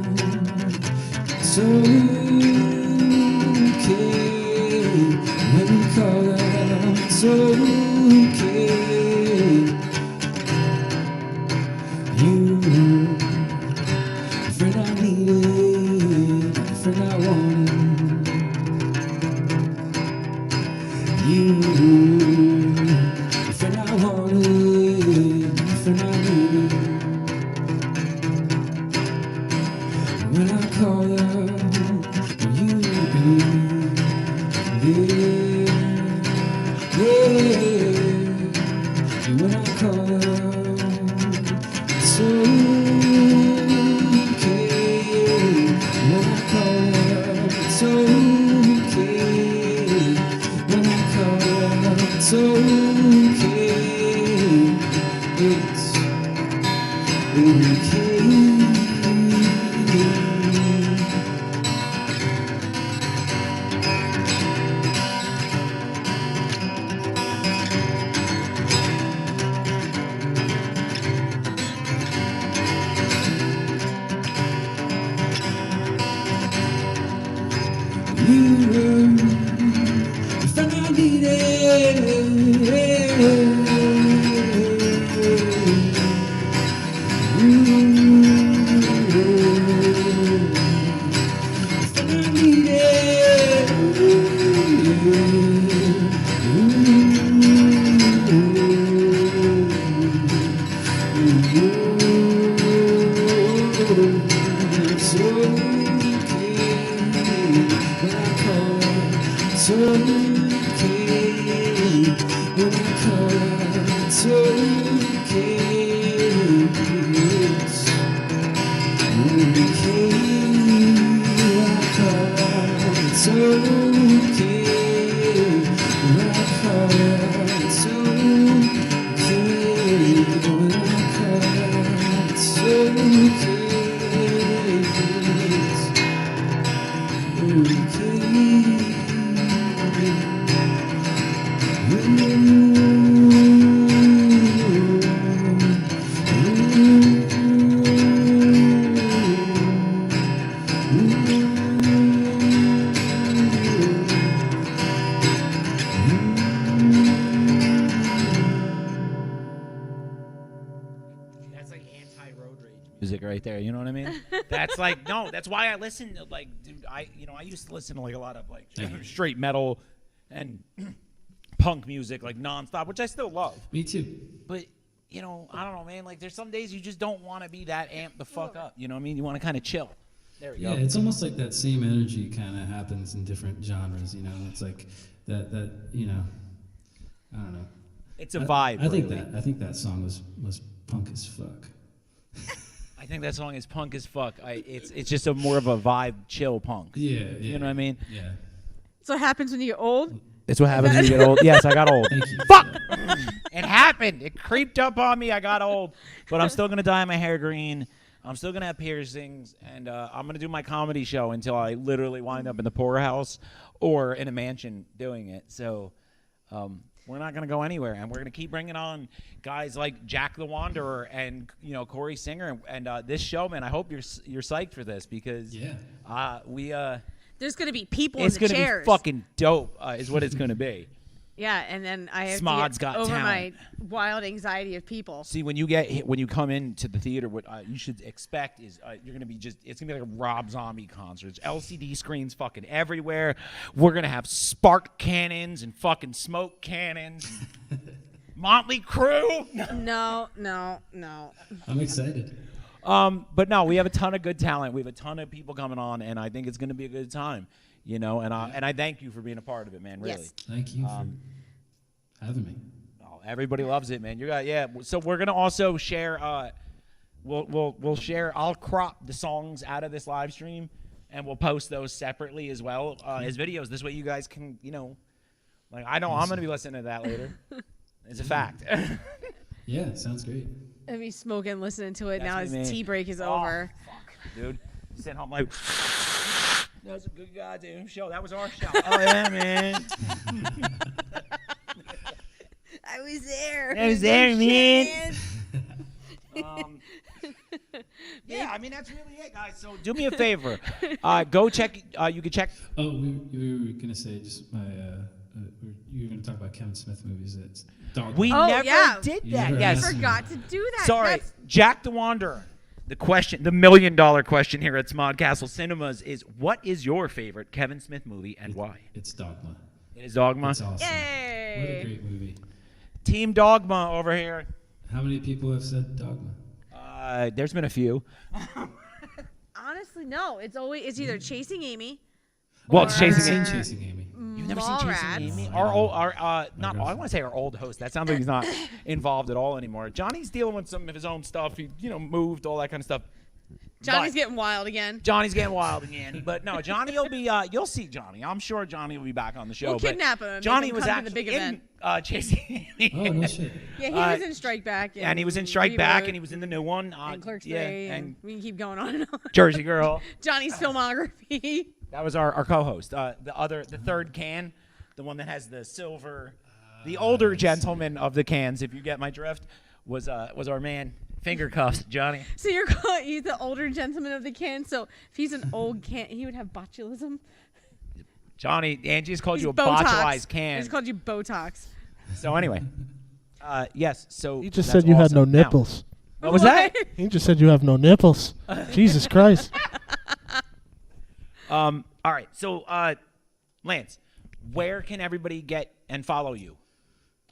It's okay when you call her. It's okay. You, friend I needed, friend I wanted. You, friend I wanted, friend I needed. When I call her, will you be there? Yeah. When I call her, it's okay. When I call her, it's okay. When I call her, it's okay. It's okay. You were the friend I needed. You the friend I needed. It's okay when I call her. It's okay when I call her. It's okay. It's okay when I call her. It's okay when I call her. It's okay when I call her. It's okay. That's like anti-road rage music right there. You know what I mean? That's like no. That's why I listen to like, dude. I used to listen to like a lot of like straight metal and punk music like nonstop, which I still love. Me too. But I don't know, man. Like there's some days you just don't want to be that amped the fuck up. You know what I mean? You want to kind of chill. There we go. Yeah, it's almost like that same energy kind of happens in different genres. It's like that. I don't know. It's a vibe. I think really. I think that song was punk as fuck. I think that song is punk as fuck. It's just a more of a vibe, chill punk. Yeah. You know what I mean? Yeah. So what happens when you get old? It's what happens when you get old. Yes, I got old. Thank you. Fuck! It happened. It creeped up on me. I got old. But I'm still going to dye my hair green. I'm still going to have piercings. And I'm going to do my comedy show until I literally wind up in the poorhouse or in a mansion doing it. So we're not going to go anywhere. And we're going to keep bringing on guys like Jack the Wanderer and, Corey Singer. And this show, man, I hope you're psyched for this because there's going to be people in it's the going to chairs. be fucking dope is what it's going to be. Yeah, and then I have SMODS to got get over talent. my wild anxiety of people. See, when you come into the theater, what you should expect is you're gonna be it's gonna be like a Rob Zombie concert. It's LCD screens fucking everywhere. We're gonna have spark cannons and fucking smoke cannons. Motley Crue. No. I'm excited. But no, we have a ton of good talent. We have a ton of people coming on, and I think it's gonna be a good time. And I thank you for being a part of it, man. Really. Yes. Thank you for having me. Oh, everybody loves it, man. So we're gonna also share. We'll share. I'll crop the songs out of this live stream, and we'll post those separately as well as videos. This way, you guys can, I know I'm gonna be listening to that later. It's a fact. Yeah, sounds great. Let me smoking, listening to it. That's now what his I mean. tea break is over. Fuck, dude. Sitting home like. That was a good goddamn show. That was our show. Oh yeah, man. I was there. I was there, man. Yeah, I mean that's really it, guys. So do me a favor, go check. You can check. Oh, we were gonna say just my. You were gonna talk about Kevin Smith movies. It's Dogma. We Oh, never yeah. did You that. never Yes. asked me. Forgot to do that. Sorry, That's- Jack the Wanderer. The question, the $1 million question here at Smod Castle Cinemas is: what is your favorite Kevin Smith movie and why? It's Dogma. It is Dogma. It's awesome. Yay. What a great movie. Team Dogma over here. How many people have said Dogma? There's been a few. Honestly, no. It's either Chasing Amy. Well, it's or Chasing I've Amy. seen Chasing Amy. You've never seen Chasing Mallrats. Amy? No, Our I old, haven't. not. I want to say our old host. That sounds like he's not involved at all anymore. Johnny's dealing with some of his own stuff. He, moved all that kind of stuff. Johnny's But- getting wild again. Johnny's getting wild again. But no, Johnny will be. You'll see Johnny. I'm sure Johnny will be back on the show. We'll but kidnap him and make Johnny him was come to actually the big in event. Chasing Amy. Oh, no shit. Yeah, he was in Strike Back. And he was in Strike Back, Reboot and he was in the new one. and Clerks yeah, 3, and we can keep going on and on. Jersey Girl. Johnny's filmography. That was our co-host. The third can, the one that has the silver, the older gentleman of the cans, if you get my drift, was our man, Finger Cuffs, Johnny. So he's the older gentleman of the can. So if he's an old can, he would have botulism. Johnny, Angie's called He's you a Botox. botulized can. He's called you Botox. So anyway, yes. So He just that's said you had awesome. no Now, nipples. what was that? He just said you have no nipples. Jesus Christ. All right. So, Lance, where can everybody get and follow you?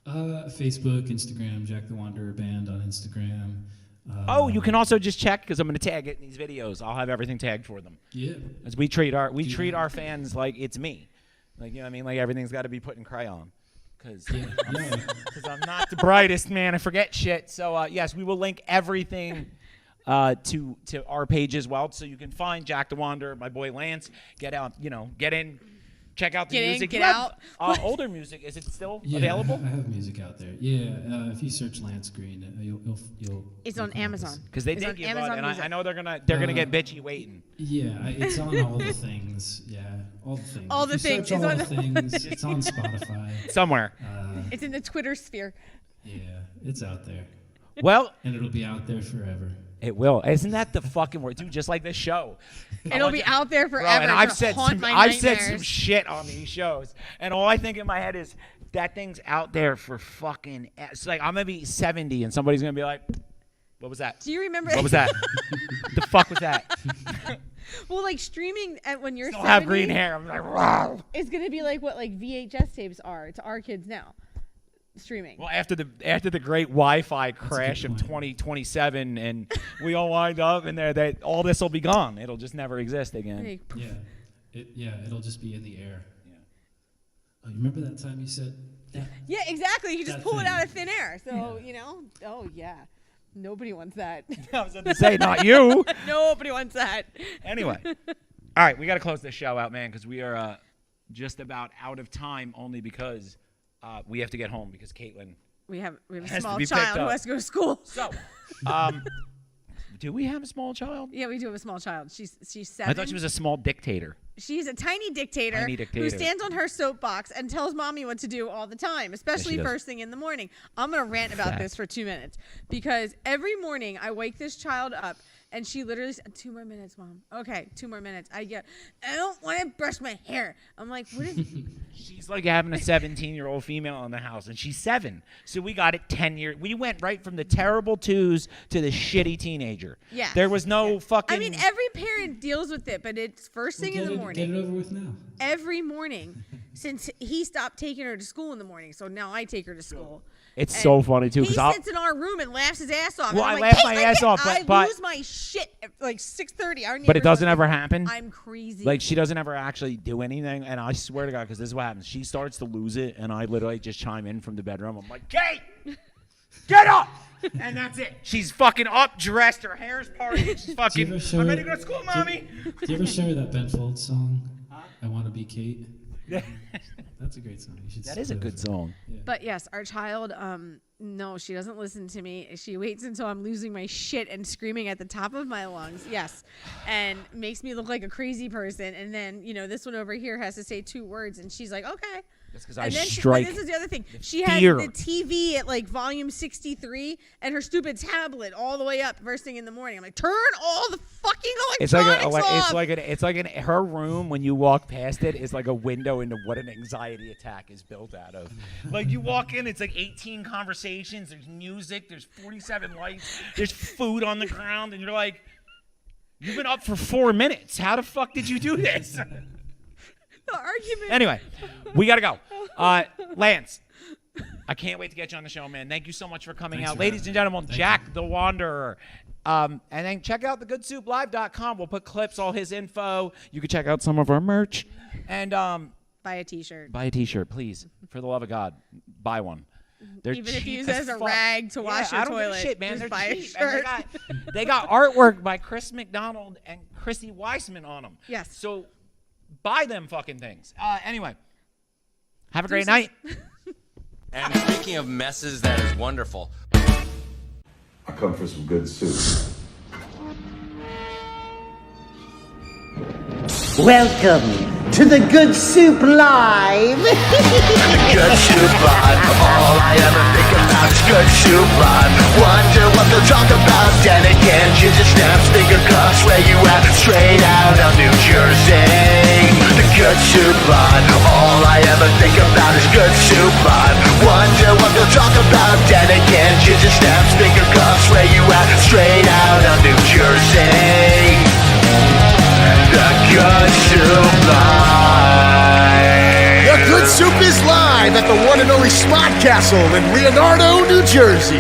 Facebook, Instagram, Jack the Wanderer Band on Instagram. Oh, you can also just check because I'm going to tag it in these videos. I'll have everything tagged for them. Yeah. As we treat our fans like it's me, like you know what I mean, like everything's got to be put in crayon, because Yeah. I'm not the brightest man. I forget shit. So yes, we will link everything to our page as well, so you can find Jack the Wanderer, my boy Lance. Get out, get in. Check out the Get in, music. get You have, out. older music. Is it still Yeah, available? I have music out there. Yeah, if you search Lance Green, you'll. It's you'll on come up with Amazon. Because they It's did on give Amazon up, and Music. I know they're gonna get bitchy waiting. Yeah, it's on all the things. Yeah, all the things. All If the you things. search It's all on the the- things. It's on Spotify. Somewhere. It's in the Twitter sphere. Yeah, it's out there, Well, and it'll be out there forever. it will. Isn't that the fucking word, dude? Just like this show. It'll be out there Bro, forever. and It's I've gonna said haunt some, my I've said some nightmares. shit on these shows, and all I think in my head is that thing's out there for fucking. It's like I'm gonna be 70, and somebody's gonna be like, "What was that? Do you remember? What was that? The fuck was that?" Well, like streaming when you're Still 70 have green hair. I'm like, wow. It's gonna be like what like VHS tapes are to our kids now. Streaming. Well, after the great Wi-Fi crash of point. 2027, and we all wind up in there, that all this will be gone. It'll just never exist again. Like, Yeah, it'll just be in the air. Yeah. Oh, you remember that time you said that? yeah, exactly. You just That pull it thing. out of thin air. So oh yeah, nobody wants that. I was going to say, not you. Nobody wants that. Anyway, all right, we got to close this show out, man, because we are just about out of time. Only because we have to get home because Caitlin. We have a Has to small be picked child who up. has to go to school. So, do we have a small child? Yeah, we do have a small child. She's 7. I thought she was a small dictator. She's a tiny dictator, Tiny who dictator. stands on her soapbox and tells mommy what to do all the time, especially does. first thing in the morning. I'm going to rant about Fact. this for 2 minutes because every morning I wake this child up and she literally said, 2 more minutes, Mom. Okay, 2 more minutes. I don't want to brush my hair. I'm like, what is She's like having a 17-year-old female in the house, and she's 7. So we got it 10 years. We went right from the terrible 2s to the shitty teenager. Yeah. There was no fucking. I mean, every parent deals with it, but it's first thing in the morning. Get it over with now. Every morning since he stopped taking her to school in the morning. So now I take her to school. It's And so funny too He because sits in our room and laughs his ass off. Well, and I I'm laugh like, my "Take ass off, I but- lose my shit at like 6:30. but it doesn't ever happen. I'm crazy. Like she doesn't ever actually do anything, and I swear to God, because this is what happens. She starts to lose it, and I literally just chime in from the bedroom. I'm like, Kate, get up, and that's it. She's fucking up, dressed, her hair's parted, and she's fucking. ever show I'm ready her- to go to school, mommy. Do you ever show her that Ben Folds song? I Want to Be Kate. Yeah. That's a great song. You should That is a play good it for her. song. Yeah. But yes, our child, no, she doesn't listen to me. She waits until I'm losing my shit and screaming at the top of my lungs. Yes. And makes me look like a crazy person. And then, this one over here has to say 2 words. And she's like, okay. Because I And then strike. this is the other thing. She had fear. the TV at like volume 63 and her stupid tablet all the way up first thing in the morning. I'm like, turn all the fucking electronics off. Her room when you walk past it is like a window into what an anxiety attack is built out of. Like you walk in, it's like 18 conversations. There's music. There's 47 lights. There's food on the ground, and you're like, you've been up for 4 minutes. How the fuck did you do this? The argument. Anyway, we got to go. Lance, I can't wait to get you on the show, man. Thank you so much for coming out. Ladies and gentlemen, Jack the Wanderer. And then check out thegoodSoupLive.com. We'll put clips, all his info. You can check out some of our merch. And buy a T-shirt. Buy a T-shirt, please. For the love of God, buy one. They're Even if you cheap use it as a fuck. rag to wash your I don't toilet. Give a shit, man. Just They're buy a cheap. And shirt. they got artwork by Chris McDonald and Chrissy Weissman on them. Yes. So buy them fucking things. Anyway, have a great night. And speaking of messes, that is wonderful. I come for some good soup. Welcome to the Good Soup Live. Good soup live. All I ever think about is good soup live. Wonder what they'll talk about. Then again, ginger snaps, finger cuffs, where you at? Straight out of New Jersey. The good soup live. All I ever think about is good soup live. Wonder what they'll talk about. Then again, ginger snaps, finger cuffs, where you at? Straight out of New Jersey. The Good Soup Live. The Good Soup is live at the one and only Smod Castle in Leonardo, New Jersey.